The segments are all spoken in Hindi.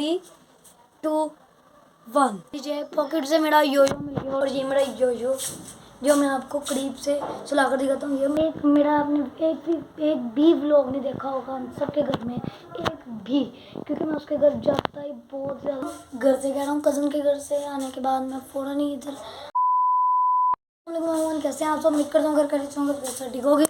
3, 2, 1। ये पॉकेट से मेरा योयो मिल गया और ये मेरा योयो जो मैं आपको करीब से चला कर दिखाता हूँ। ये मेरा आपने एक भी व्लॉग नहीं देखा होगा हम सबके घर में, एक भी, क्योंकि मैं उसके घर जाता ही बहुत ज़्यादा। घर से कह रहा हूँ, कज़न के घर से आने के बाद मैं फ़ौरन ही इधर कैसे हैं आप सब, उम्मीद करता हूँ घर कर ठीक होगी।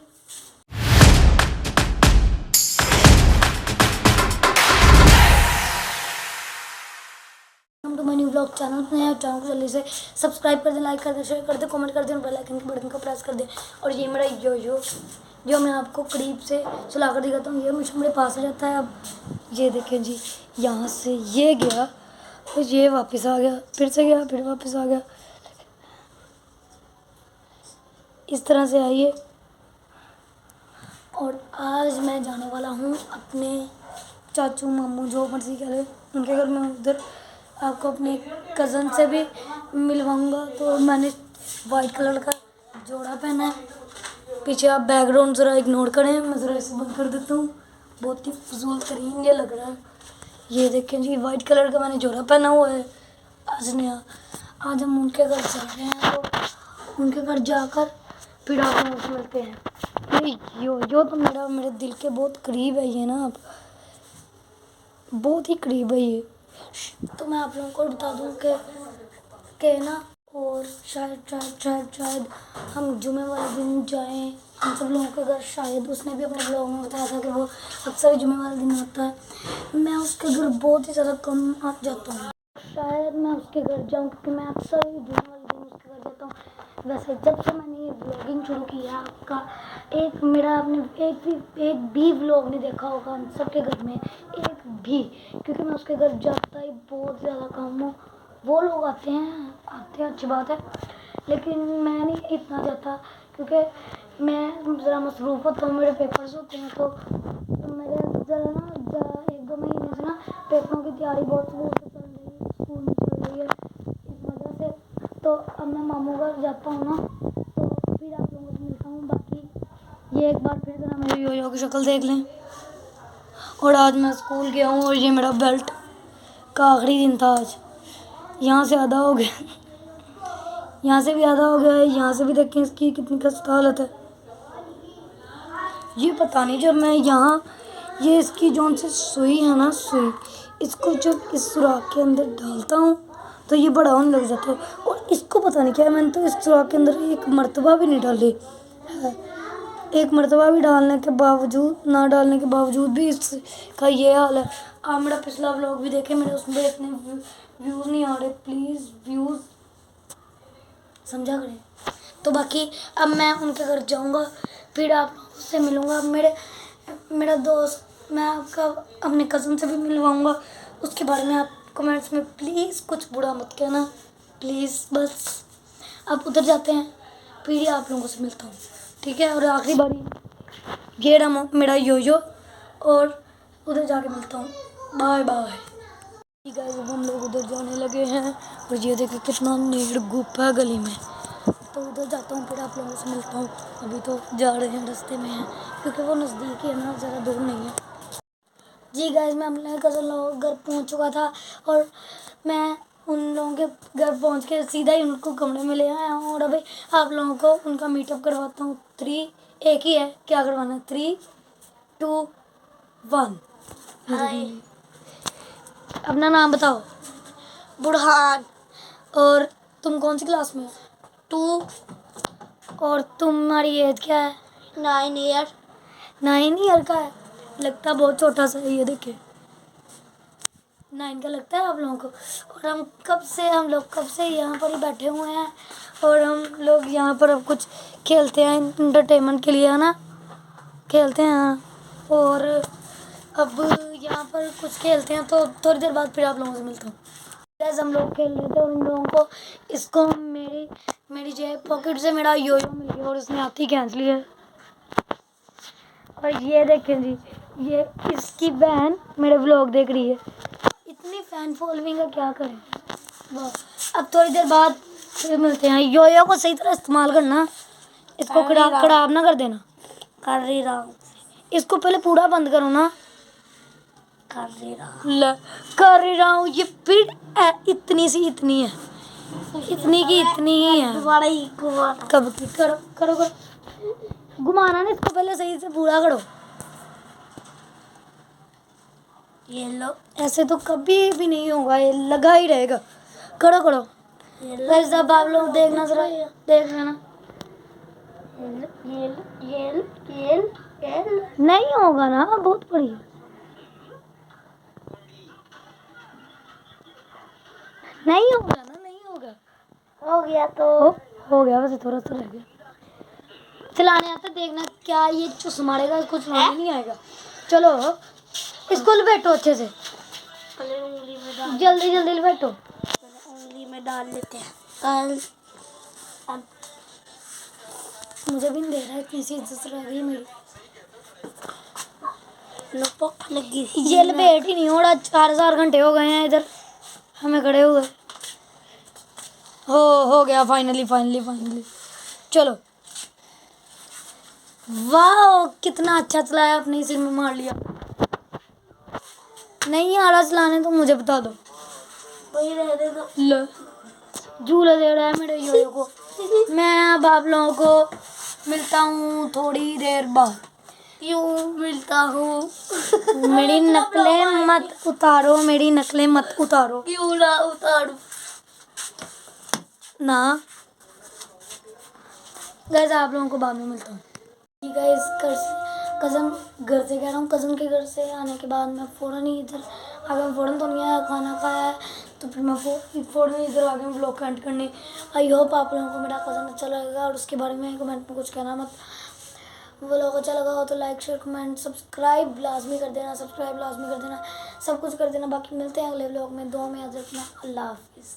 न्यू ब्लॉग चैनल को जल्दी से सब्सक्राइब कर दें, लाइक कर दें, शेयर कर दें, कमेंट कर दें और बेल आइकन के बटन को प्रेस कर दें। और ये मेरा योयो जो मैं आपको करीब से चला कर दिखाता हूँ। ये मुझे मेरे पास आ जाता है। अब ये देखें जी, यहाँ से ये गया तो ये वापस आ गया, फिर से गया, फिर वापस आ गया, इस तरह से आइए। और आज मैं जाने वाला हूँ अपने चाचू मामू जो मर्जी कह ले उनके घर में, उधर आपको अपने कज़न से भी मिलवाऊंगा। तो मैंने वाइट कलर का जोड़ा पहना है। पीछे आप बैकग्राउंड ज़रा इग्नोर करें, मैं ज़रा इसे बंद कर देता हूँ, बहुत ही फजूल तरीन ये लग रहा है। ये देखें जी, वाइट कलर का मैंने जोड़ा पहना हुआ है आज नया। आज हम उनके घर जा रहे हैं, तो उनके घर जाकर फिर आप लोगों से मिलते हैं। यो तो मेरे दिल के बहुत करीब है ये ना, आप बहुत ही करीब है ये। तो मैं आप लोगों को बता दूं कि ना, और शायद हम जुमे वाले दिन जाएं हम सब लोगों के घर। शायद उसने भी अपने ब्लॉग में बताया था कि वो अक्सर जुमे वाले दिन आता है। मैं उसके घर बहुत ही ज़्यादा कम आ जाता हूँ। शायद मैं उसके घर जाऊँ क्योंकि मैं अक्सर ही जुमे वाले दिन उसके घर जाता हूँ। वैसे जब से मैंने ये व्लॉगिंग शुरू किया आपका आपने एक भी व्लॉग नहीं देखा होगा हम सबके घर में, एक भी, क्योंकि मैं उसके घर जाता ही बहुत ज़्यादा कम हूँ। वो लोग आते हैं अच्छी बात है, लेकिन मैं नहीं इतना जाता क्योंकि मैं ज़रा मसरूफ़ होता हूँ, मेरे पेपर्स होते हैं। तो मेरे ज़रा ना 1-2 महीने से ना पेपरों की तैयारी बहुत जोर से चल रही है, स्कूल में चल रही है, इस वजह से। तो अब मैं मामू घर जाता हूँ ना, तो फिर आप लोगों से मिलता हूँ। बाकी ये एक बार फिर ज़रा मेरे योयो की शक्ल देख लें। और आज मैं स्कूल गया हूँ और ये मेरा बेल्ट का आखिरी दिन था आज। यहाँ से आधा हो गया, यहाँ से भी आधा हो गया है, यहाँ से भी देखें इसकी कितनी खस्ता हालत है। ये पता नहीं, जब मैं यहाँ ये इसकी जोन से सुई है ना, सुई इसको जब इस सुराख के अंदर डालता हूँ तो ये बड़ा होने लग जाता है। और इसको पता नहीं क्या है, मैंने तो इस सुराख के अंदर एक मरतबा भी नहीं डाली है। एक मरतबा भी डालने के बावजूद, ना डालने के बावजूद भी इसका ये हाल है। आप मेरा पिछला व्लॉग भी देखें, मेरे उसमें इतने व्यूज़ नहीं आ रहे, प्लीज़ व्यूज़ समझा करें। तो बाकी अब मैं उनके घर जाऊंगा, फिर आप उससे मिलूंगा। मेरा दोस्त, मैं आपका अपने कज़न से भी मिलवाऊंगा। उसके बारे में आप कमेंट्स में प्लीज़ कुछ बुरा मत कहना, प्लीज़। बस अब उधर जाते हैं, फिर ही आप लोगों से मिलता हूँ, ठीक है। और आखिरी बारी ये रहा मेरा योयो, और उधर जाके मिलता हूँ। Bye bye. ठीक है, अब हम लोग उधर जाने लगे हैं और ये देखिए कितना नेड़ गुप है गली में। तो उधर जाता हूँ, फिर आप लोगों से मिलता हूँ। अभी तो जा रहे हैं, रास्ते में हैं, क्योंकि वो नज़दीक ही है ना, ज़्यादा दूर नहीं है। जी गाइस, मैं अपने कज़न लोगों के घर पहुँच चुका था और मैं उन लोगों के घर पहुँच के सीधा ही उनको कमरे में ले आया हूँ। और अभी आप लोगों को उनका मीटअप करवाता हूँ। 3 एक ही है, क्या करवाना है, 3, 2, 1। हाय, अपना नाम बताओ। बुरहान। और तुम कौन सी क्लास में हो? 2। और तुम्हारी एज क्या है? 9 ईयर। 9 ईयर का है, लगता बहुत छोटा सा है। ये देखिए 9 का लगता है आप लोगों को। और हम लोग कब से यहाँ पर ही बैठे हुए हैं और हम लोग यहाँ पर अब कुछ खेलते हैं इंटरटेनमेंट के लिए, है ना, खेलते हैं। और अब यहाँ पर कुछ खेलते हैं, तो थोड़ी देर बाद फिर आप लोगों से मिलता हूँ। जैसे हम लोग खेल रहे थे और इन लोगों को इसको मेरी जो है पॉकेट से मेरा योयो मिल गया और उसने आते ही खींच लिया। और ये देखें जी, ये इसकी बहन मेरे व्लॉग देख रही है। इतनी फैन फॉलोइंग का क्या करें। वाह, अब थोड़ी देर बाद फिर मिलते हैं। योयो को सही तरह इस्तेमाल करना, इसको खराब ना कर देना। कर रही रहा हूँ, इसको पहले पूरा बंद करो ना। कर ही रहा हूँ। ये फिर इतनी सी इतनी है, इतनी की इतनी ही है। कब की? करो करो करो, घुमाना ना इसको, पहले सही से पूरा करो। ये लो, ऐसे तो कभी भी नहीं होगा, ये लगा ही रहेगा। करो करो, वैसे अब आप लोग देखना, जरा देख लेना। नहीं होगा ना, बहुत बड़ी। नहीं होगा ना, नहीं होगा। हो गया तो हो गया, वैसे थोड़ा सा रह गया। चलाने आता, देखना क्या ये चुस मारेगा, इसको चलाने नहीं आएगा। चलो इसको लपेटो अच्छे से, जल्दी जल्दी लपेटो। उंगली में डाल लेते हैं। कल अब मुझे भी नहीं दे रहा है, इतनी सी इज्जत रह गई मेरी। लगी ये लपेट ही नहीं हो रहा, 4,000 घंटे हो गए हैं इधर हमें खड़े हुए। हो गया फाइनली फाइनली फाइनली। चलो, वाह कितना अच्छा चलाया, अपने सिर में मार लिया। नहीं आ रहा चलाने तो मुझे बता दो। वही रहने दो। लो, झूला दे रहा है मेरे योयो को। मैं अब आप लोगों को मिलता हूँ थोड़ी देर बाद। यूं मिलता हूँ। मेरी नकलें मत उतारो, मेरी नकलें मत उतारो। क्यों ना उतारू ना। गाइस आप लोगों को बाद में मिलता हूँ। गाइस कज़न घर से कह रहा हूँ, कज़न के घर से आने के बाद मैं फ़ौरन ही इधर आ गया। फ़ौरन तो नहीं आया, खाना खाया है तो फिर मैं फ़ौरन ही इधर आ गया ब्लॉग का एंड करने। आई होप आप लोगों को मेरा कज़न अच्छा लगेगा, और उसके बारे में कमेंट में कुछ कहना मत। वो लोग अच्छा लगा हो तो लाइक शेयर कमेंट सब्सक्राइब लाजमी कर देना, सब्सक्राइब लाजमी कर देना, सब कुछ कर देना। बाकी मिलते हैं अगले ब्लॉग में, दुआ में याद रखना। अल्लाह हाफिज़।